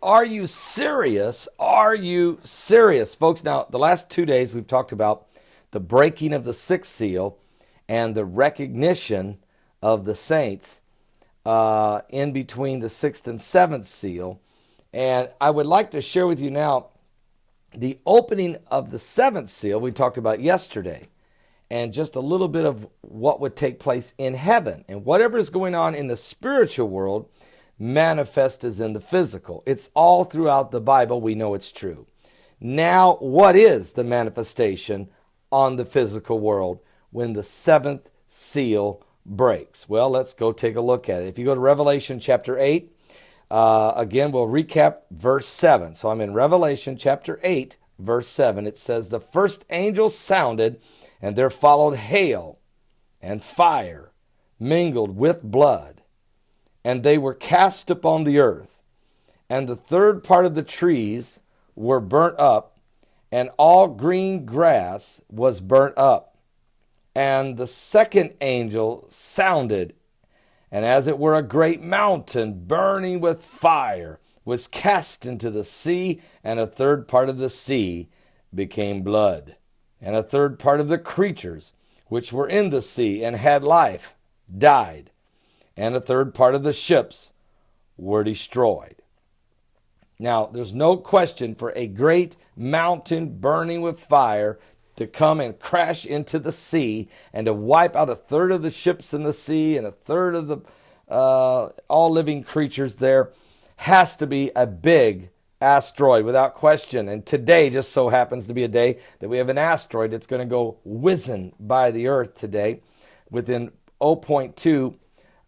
Are you serious? Are you serious? Folks, now, the last 2 days we've talked about the breaking of the sixth seal and the recognition of the saints in between the sixth and seventh seal. And I would like to share with you now the opening of the seventh seal we talked about yesterday, and just a little bit of what would take place in heaven. And whatever is going on in the spiritual world manifest as in the physical. It's all throughout the Bible. We know it's true. Now, what is the manifestation on the physical world when the seventh seal breaks? Well, let's go take a look at it. If you go to Revelation chapter 8, again, we'll recap verse 7. So I'm in Revelation chapter 8, verse 7. It says, "The first angel sounded, and there followed hail and fire mingled with blood. And they were cast upon the earth. And the third part of the trees were burnt up, and all green grass was burnt up. And the second angel sounded, and as it were a great mountain burning with fire was cast into the sea, and a third part of the sea became blood. And a third part of the creatures which were in the sea and had life died. And a third part of the ships were destroyed." Now, there's no question for a great mountain burning with fire to come and crash into the sea and to wipe out a third of the ships in the sea and a third of the all living creatures there has to be a big asteroid, without question. And today just so happens to be a day that we have an asteroid that's going to go whizzing by the earth today within zero point 0.2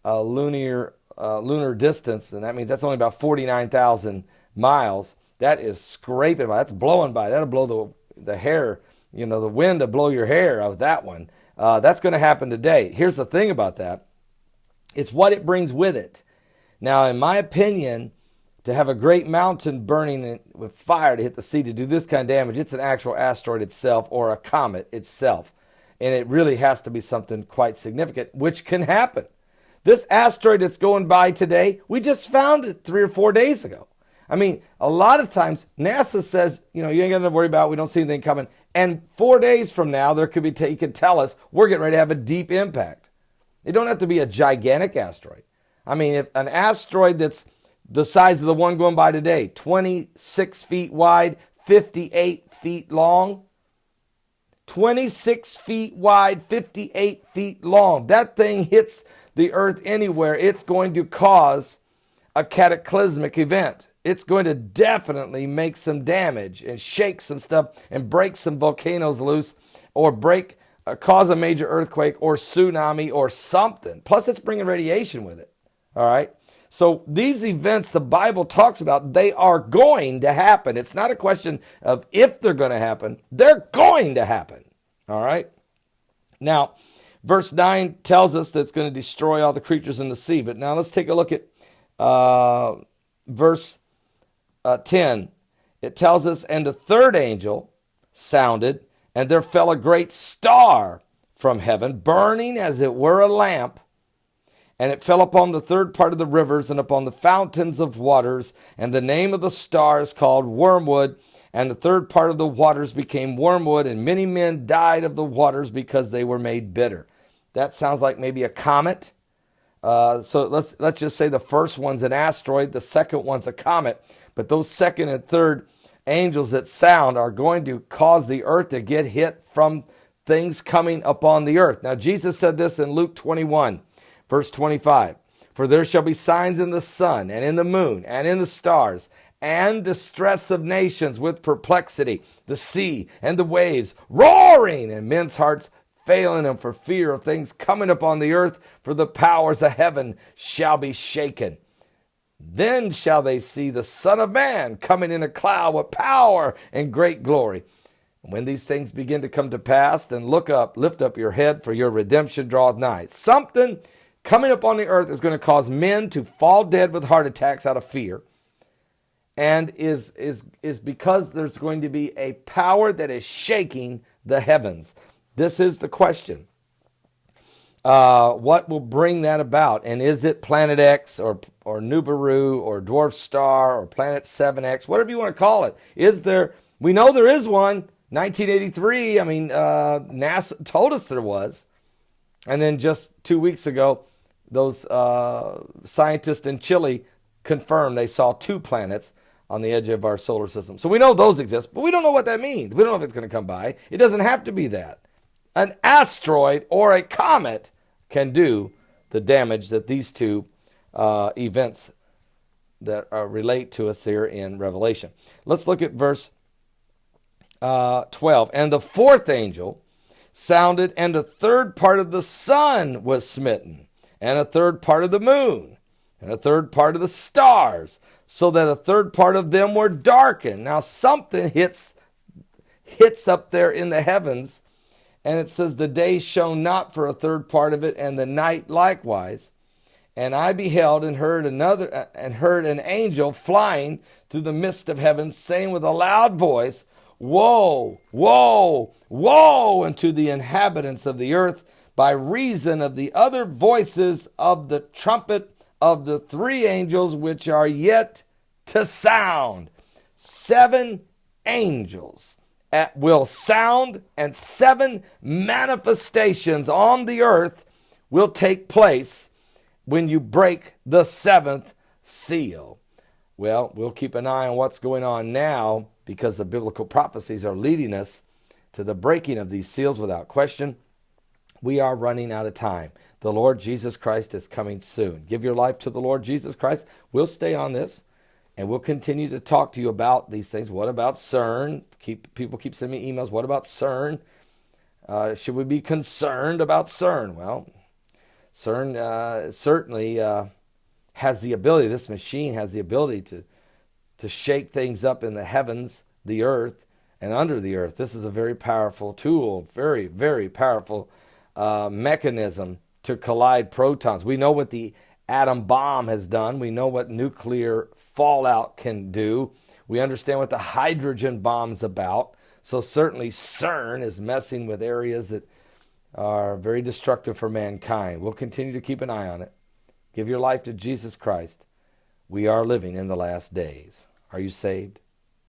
lunar distance, and that means that's only about 49,000 miles. That is scraping by. That's blowing by. That'll blow the hair, the wind to blow your hair out of that one. That's going to happen today. Here's the thing about that. It's what it brings with it. Now, in my opinion, to have a great mountain burning with fire to hit the sea to do this kind of damage, it's an actual asteroid itself or a comet itself. And it really has to be something quite significant, which can happen. This asteroid that's going by today, we just found it 3 or 4 days ago. I mean, a lot of times NASA says, you ain't got to worry about it. We don't see anything coming. And 4 days from now, there could be, you could tell us we're getting ready to have a deep impact. It don't have to be a gigantic asteroid. I mean, if an asteroid that's the size of the one going by today, 26 feet wide, 58 feet long, 26 feet wide, 58 feet long. That thing hits the earth anywhere, it's going to cause a cataclysmic event. It's going to definitely make some damage and shake some stuff and break some volcanoes loose or cause a major earthquake or tsunami or something. Plus, it's bringing radiation with it. All right. So these events the Bible talks about, they are going to happen. It's not a question of if they're going to happen. They're going to happen. All right. Now, verse 9 tells us that it's going to destroy all the creatures in the sea. But now let's take a look at verse 10. It tells us, "And the third angel sounded, and there fell a great star from heaven, burning as it were a lamp. And it fell upon the third part of the rivers and upon the fountains of waters. And the name of the star is called Wormwood. And the third part of the waters became wormwood, and many men died of the waters because they were made bitter." That sounds like maybe a comet. So let's just say the first one's an asteroid, the second one's a comet. But those second and third angels that sound are going to cause the earth to get hit from things coming upon the earth. Now, Jesus said this in Luke 21, verse 25. "For there shall be signs in the sun and in the moon and in the stars, and distress of nations with perplexity, the sea and the waves roaring, and men's hearts failing them for fear of things coming upon the earth, for the powers of heaven shall be shaken. Then shall they see the Son of Man coming in a cloud with power and great glory. And when these things begin to come to pass, then look up, lift up your head, for your redemption draweth nigh." Something coming upon the earth is going to cause men to fall dead with heart attacks out of fear. And is because there's going to be a power that is shaking the heavens. This is the question. What will bring that about? And is it Planet X or Nibiru or Dwarf Star or Planet 7X, whatever you want to call it? Is there? We know there is one. 1983. I mean, NASA told us there was. And then just 2 weeks ago, those scientists in Chile confirmed they saw 2 planets on the edge of our solar system. So we know those exist, but we don't know what that means. We don't know if it's going to come by. It doesn't have to be that. An asteroid or a comet can do the damage that these 2 events that relate to us here in Revelation. Let's look at verse 12. And the 4th angel sounded, and a 3rd part of the sun was smitten, and a 3rd part of the moon, and a 3rd part of the stars, so that a 3rd part of them were darkened. Now something hits up there in the heavens, and it says the day shone not for a 3rd part of it, and the night likewise. And I beheld and heard an angel flying through the midst of heaven, saying with a loud voice, Woe, woe, woe unto the inhabitants of the earth, by reason of the other voices of the trumpet of the 3 angels which are yet to sound. 7 angels will sound, and 7 manifestations on the earth will take place when you break the 7th seal. Well, we'll keep an eye on what's going on now, because the biblical prophecies are leading us to the breaking of these seals without question. We are running out of time. The Lord Jesus Christ is coming soon. Give your life to the Lord Jesus Christ. We'll stay on this, and we'll continue to talk to you about these things. What about CERN? People keep sending me emails. What about CERN? Should we be concerned about CERN? Well, CERN certainly has the ability, this machine has the ability to shake things up in the heavens, the earth, and under the earth. This is a very powerful tool, very, very powerful mechanism to collide protons. We know what the atom bomb has done. We know what nuclear fallout can do. We understand what the hydrogen bomb's about. So certainly CERN is messing with areas that are very destructive for mankind. We'll continue to keep an eye on it. Give your life to Jesus Christ. We are living in the last days. Are you saved?